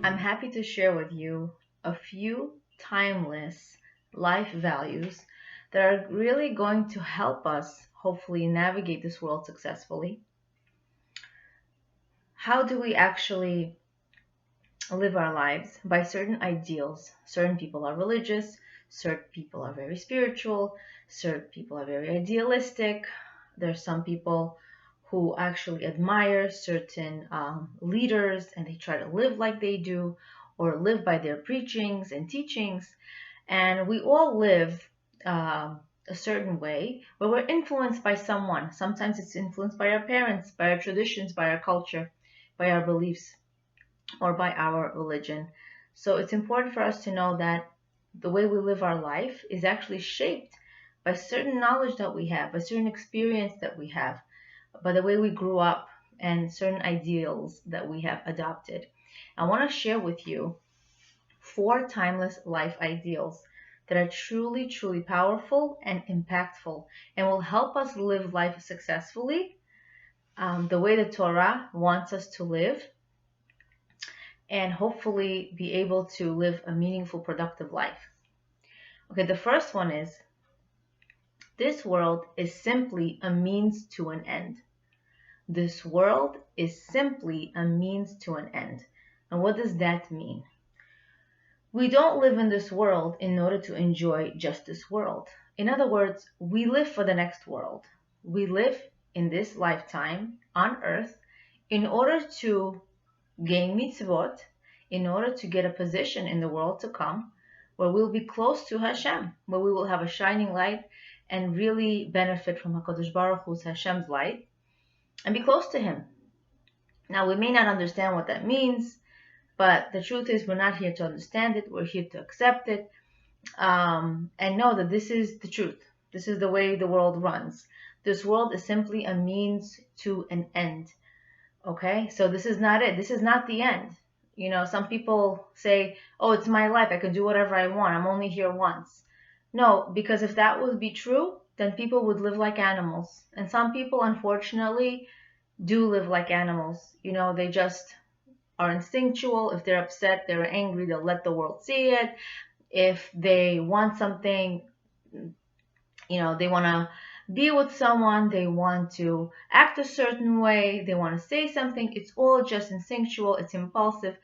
I'm happy to share with you a few timeless life values that are really going to help us hopefully navigate this world successfully. How do we actually live our lives? By certain ideals. Certain people are religious, certain people are very spiritual, certain people are very idealistic. There's some people who actually admire certain leaders and they try to live like they do or live by their preachings and teachings. And we all live a certain way where we're influenced by someone. Sometimes it's influenced by our parents, by our traditions, by our culture, by our beliefs, or by our religion. So it's important for us to know that the way we live our life is actually shaped by certain knowledge that we have, by certain experience that we have, by the way we grew up, and certain ideals that we have adopted. I want to share with you 4 timeless life ideals that are truly, truly powerful and impactful and will help us live life successfully, the way the Torah wants us to live, and hopefully be able to live a meaningful, productive life. Okay, the first one is this world is simply a means to an end. This world is simply a means to an end. And what does that mean? We don't live in this world in order to enjoy just this world. In other words, we live for the next world. We live in this lifetime on earth in order to gain mitzvot, in order to get a position in the world to come where we'll be close to Hashem, where we will have a shining light and really benefit from HaKadosh Baruch Hu's Hashem's light and be close to Him. Now, we may not understand what that means, but the truth is we're not here to understand it. We're here to accept it and know that this is the truth. This is the way the world runs. This world is simply a means to an end. Okay, so this is not it. This is not the end. You know, some people say, oh, it's my life. I can do whatever I want. I'm only here once. No, because if that would be true, then people would live like animals. And some people, unfortunately, do live like animals. You know, they just are instinctual. If they're upset, they're angry, they'll let the world see it. If they want something, you know, they want to be with someone, they want to act a certain way, they want to say something, it's all just instinctual, it's impulsive,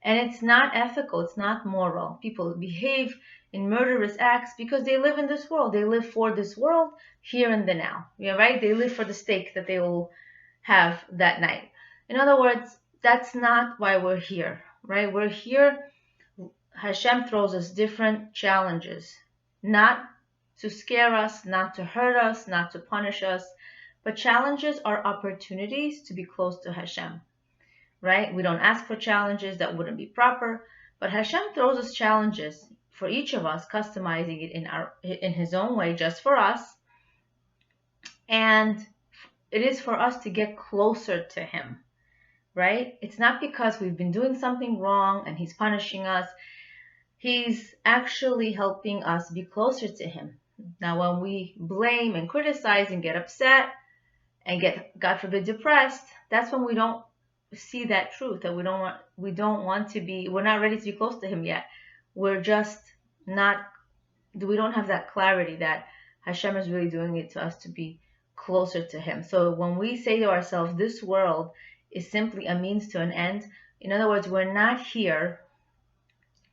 and it's not ethical, it's not moral. People behave in murderous acts because they live in this world. They live for this world, here and the now. Yeah, right? They live for the steak that they will have that night. In other words, that's not why we're here, right? We're here, Hashem throws us different challenges, not to scare us, not to hurt us, not to punish us, but challenges are opportunities to be close to Hashem, right? We don't ask for challenges, that wouldn't be proper, but Hashem throws us challenges for each of us, customizing it in His own way, just for us, and it is for us to get closer to Him, right? It's not because we've been doing something wrong and He's punishing us. He's actually helping us be closer to Him. Now, when we blame and criticize and get upset and get, God forbid, depressed, that's when we don't see that truth, that we don't want to be, we're not ready to be close to Him yet. We're just not, we don't have that clarity that Hashem is really doing it to us to be closer to Him. So when we say to ourselves, this world is simply a means to an end, in other words, we're not here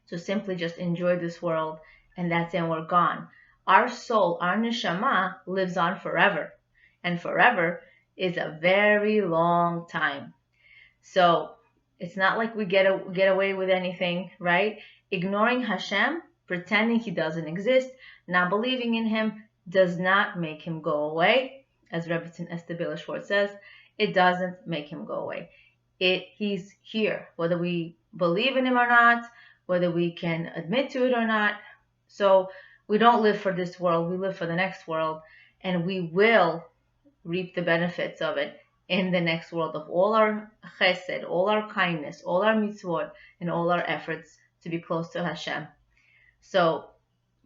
to simply just enjoy this world and that's it, and we're gone. Our soul, our neshama, lives on forever. And forever is a very long time. So it's not like we get away with anything, right? Ignoring Hashem, pretending He doesn't exist, not believing in Him, does not make Him go away. As Rebbetzin Esther Schwartz says, it doesn't make Him go away. He's here, whether we believe in Him or not, whether we can admit to it or not. So we don't live for this world, we live for the next world, and we will reap the benefits of it in the next world of all our chesed, all our kindness, all our mitzvot, and all our efforts to be close to Hashem. So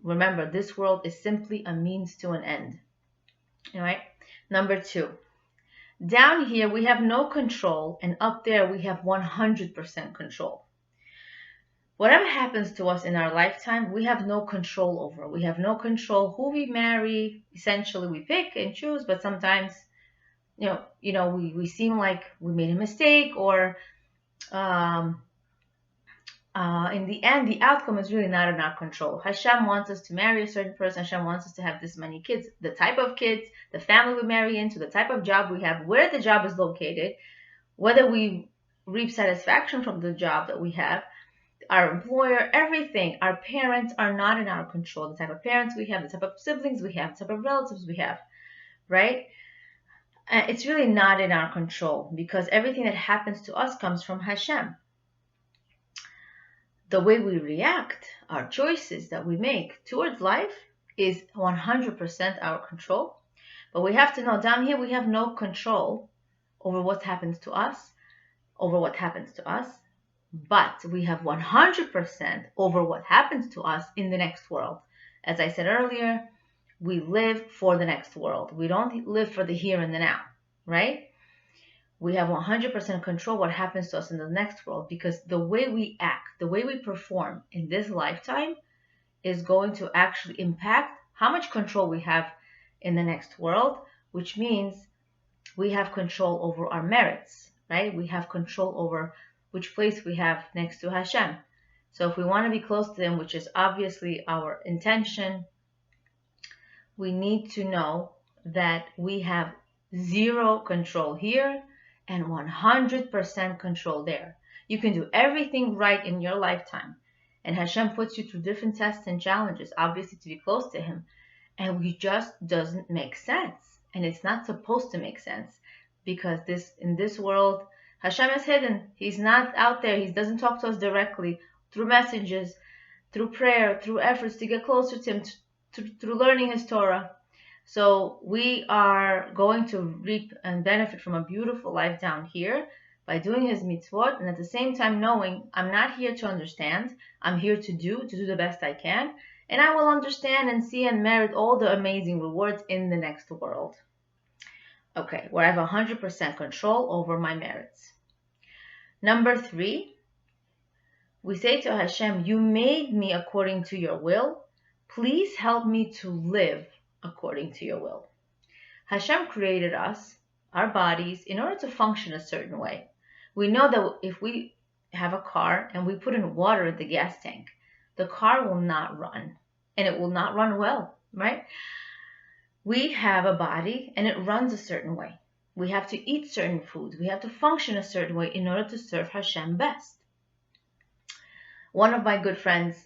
remember, this world is simply a means to an end. All right? Number 2, down here we have no control, and up there we have 100% control. whatever happens to us in our lifetime, we have no control over. We have no control who we marry. Essentially, we pick and choose, but sometimes, we seem like we made a mistake, or um, in the end, the outcome is really not in our control. Hashem wants us to marry a certain person. Hashem wants us to have this many kids. The type of kids, the family we marry into, the type of job we have, where the job is located, whether we reap satisfaction from the job that we have, our employer, everything. Our parents are not in our control. The type of parents we have, the type of siblings we have, the type of relatives we have, right? It's really not in our control, because everything that happens to us comes from Hashem. The way we react, our choices that we make towards life is 100% our control. But we have to know, down here we have no control over what happens to us, but we have 100% over what happens to us in the next world. As I said earlier, we live for the next world. We don't live for the here and the now, right? We have 100% control what happens to us in the next world, because the way we act, the way we perform in this lifetime is going to actually impact how much control we have in the next world, which means we have control over our merits, right? We have control over which place we have next to Hashem. So if we want to be close to Him, which is obviously our intention, we need to know that we have zero control here and 100% control there. You can do everything right in your lifetime, and Hashem puts you through different tests and challenges, obviously to be close to Him, and it just doesn't make sense. And it's not supposed to make sense, because in this world, Hashem is hidden. He's not out there. He doesn't talk to us directly through messages, through prayer, through efforts to get closer to Him, through learning His Torah. So we are going to reap and benefit from a beautiful life down here by doing His mitzvot, and at the same time knowing I'm not here to understand. I'm here to do the best I can, and I will understand and see and merit all the amazing rewards in the next world. Okay, where I have 100% control over my merits. Number 3, we say to Hashem, you made me according to your will. Please help me to live according to your will. Hashem created us, our bodies, in order to function a certain way. We know that if we have a car and we put in water in the gas tank, the car will not run, and it will not run well, right? We have a body and it runs a certain way. We have to eat certain foods. We have to function a certain way in order to serve Hashem best. One of my good friends,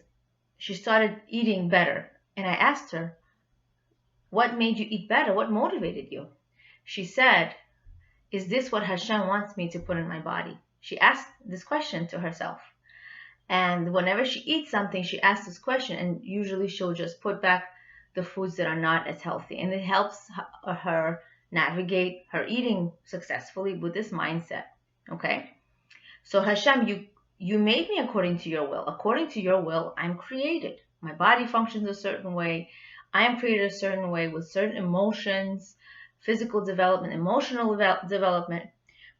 she started eating better, and I asked her, what made you eat better? What motivated you? She said, is this what Hashem wants me to put in my body? She asked this question to herself. And whenever she eats something, she asks this question, and usually she'll just put back the foods that are not as healthy. And it helps her navigate her eating successfully with this mindset. Okay? So Hashem, you made me according to your will. According to your will, I'm created. My body functions a certain way. I am created a certain way with certain emotions, physical development, emotional development.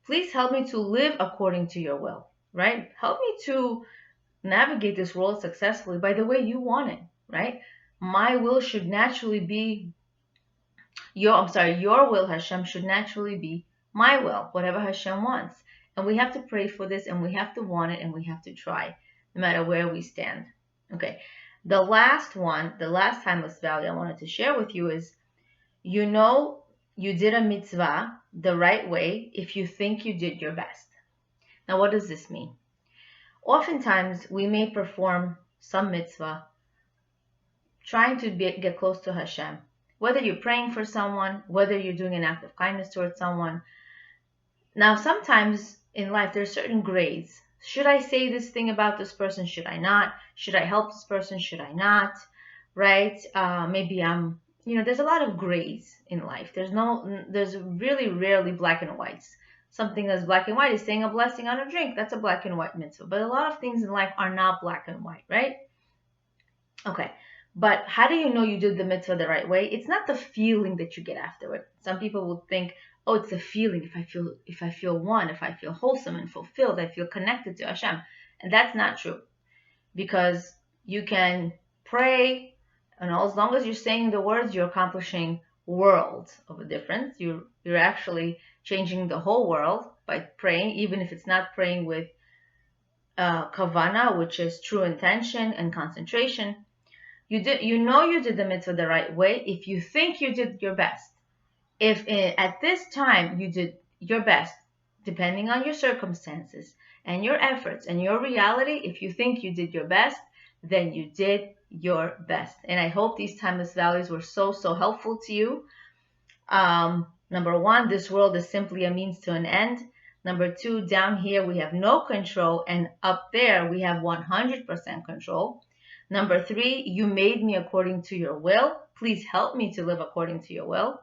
Please help me to live according to your will, right? Help me to navigate this world successfully by the way you want it, right? My will should naturally be your will, Hashem, should naturally be my will, whatever Hashem wants. And we have to pray for this, and we have to want it, and we have to try, no matter where we stand. Okay. The last timeless value I wanted to share with you is, you did a mitzvah the right way if you think you did your best. Now, what does this mean? Oftentimes, we may perform some mitzvah trying to get close to Hashem. Whether you're praying for someone, whether you're doing an act of kindness towards someone. Now, sometimes in life, there's certain grades. Should I say this thing about this person? Should I not? Should I help this person? Should I not? Right? Maybe there's a lot of grays in life. There's really rarely black and whites. Something that's black and white is saying a blessing on a drink. That's a black and white mitzvah. But a lot of things in life are not black and white, right? Okay. But how do you know you did the mitzvah the right way? It's not the feeling that you get afterward. Some people will think, oh, it's the feeling. If I feel one, if I feel wholesome and fulfilled, I feel connected to Hashem. And that's not true. because you can pray, and as long as you're saying the words, you're accomplishing worlds of a difference. You're actually changing the whole world by praying, even if it's not praying with kavana, which is true intention and concentration. You did the mitzvah the right way if you think you did your best. If at this time you did your best, depending on your circumstances and your efforts and your reality, if you think you did your best, then you did your best. And I hope these timeless values were so helpful to you. Number one, this world is simply a means to an end. Number two, down here we have no control, and up there we have 100% control. Number three, you made me according to your will. Please help me to live according to your will.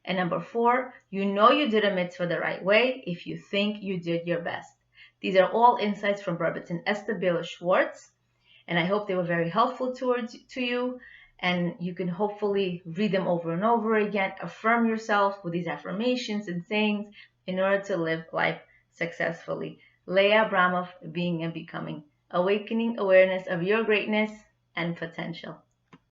And number four, you did a mitzvah the right way if you think you did your best. These are all insights from Rebbetzin Esther Bela Schwartz, and I hope they were very helpful to you. And you can hopefully read them over and over again. Affirm yourself with these affirmations and sayings in order to live life successfully. Leah Abramov, being and becoming, awakening awareness of your greatness and potential.